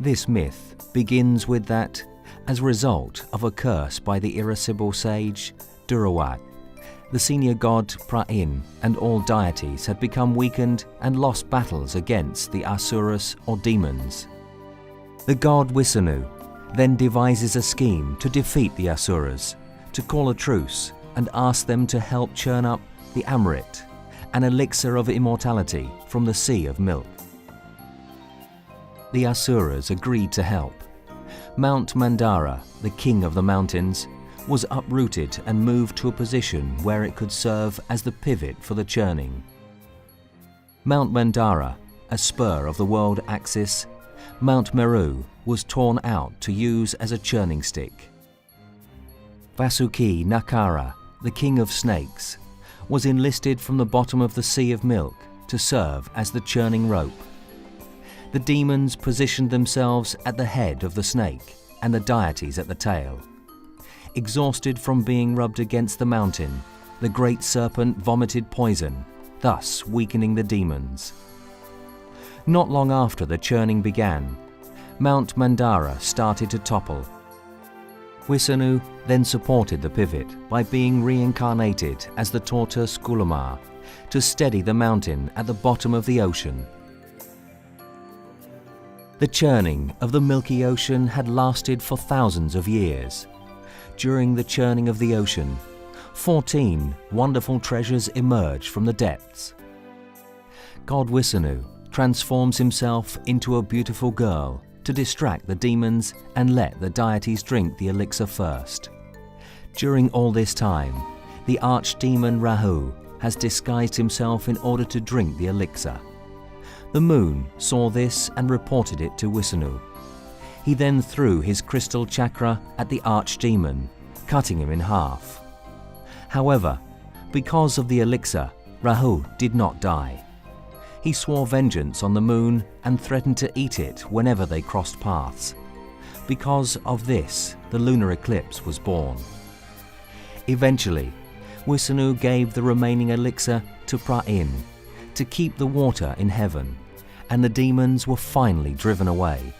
This myth begins with that, as a result of a curse by the irascible sage Durawat, the senior god Pra'in and all deities had become weakened and lost battles against the Asuras or demons. The god Wisanu then devises a scheme to defeat the Asuras, to call a truce and ask them to help churn up the Amrit, an elixir of immortality from the Sea of Milk. The Asuras agreed to help. Mount Mandara, the king of the mountains, was uprooted and moved to a position where it could serve as the pivot for the churning. Mount Mandara, a spur of the world axis, Mount Meru was torn out to use as a churning stick. Vasuki Nakara, the king of snakes, was enlisted from the bottom of the Sea of Milk to serve as the churning rope. The demons positioned themselves at the head of the snake and the deities at the tail. Exhausted from being rubbed against the mountain, the great serpent vomited poison, thus weakening the demons. Not long after the churning began, Mount Mandara started to topple. Wisanu then supported the pivot by being reincarnated as the tortoise Kulamar to steady the mountain at the bottom of the ocean. The churning of the Milky Ocean had lasted for thousands of years. During the churning of the ocean, 14 wonderful treasures emerge from the depths. God Wisanu transforms himself into a beautiful girl to distract the demons and let the deities drink the elixir first. During all this time, the archdemon Rahu has disguised himself in order to drink the elixir. The moon saw this and reported it to Wisanu. He then threw his crystal chakra at the archdemon, cutting him in half. However, because of the elixir, Rahu did not die. He swore vengeance on the moon and threatened to eat it whenever they crossed paths. Because of this, the lunar eclipse was born. Eventually, Wisanu gave the remaining elixir to Pra'in to keep the water in heaven, and the demons were finally driven away.